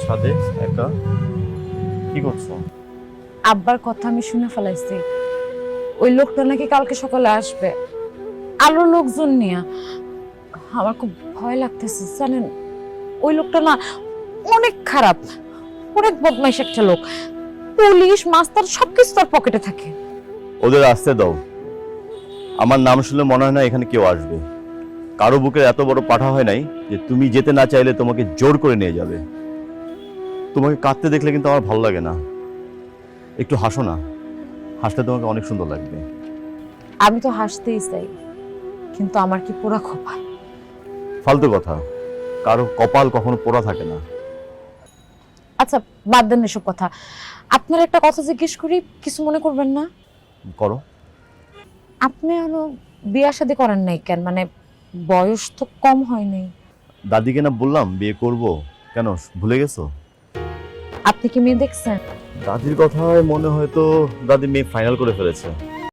ছাদে একা কি করছো? আব্বার কথা আমি শুনে ফেলাইছি। ওই লোকটা নাকি কালকে সকালে আসবে আরো লোকজন নিয়ে। আমার খুব ভয় লাগতেছে জানেন, ওই লোকটা না অনেক খারাপ, অনেক বদমাইশ একটা লোক। পুলিশ মাস্টার সবকিছু তার পকেটে থাকে। ওদের আসতে দাও। আমার নাম শুনলে মনে হয় না এখানে কেউ আসবে। কারো বুকের এত বড় পাঠা হয় নাই যে তুমি যেতে না চাইলে তোমাকে জোর করে নিয়ে যাবে। তোমাকে কাঁদতে দেখলে কিন্তু আমার ভালো লাগে না। একটু হাসো না, হাসলে তোমাকে অনেক সুন্দর লাগবে। আমি তো হাসতেই চাই, কিন্তু আমার কি পোড়া খোপা। ফালতু কথা, কারো কপাল কখনো পোড়া থাকে না। আচ্ছা বাদ দেন এসব কথা। আপনার একটা কথা জিজ্ঞেস করি, কিছু মনে করবেন না? করো। আপনি আরো বিয়ে শাদী করেন নাই কেন? মানে বয়স তো কম হয় নাই। দাদিকে না বললাম বিয়ে করব, কেন ভুলে গেছো? আপনি কি মেয়ে দেখছেন? দাদির কথায় মনে হয় তো দাদি মেয়ে ফাইনাল করে ফেলেছে।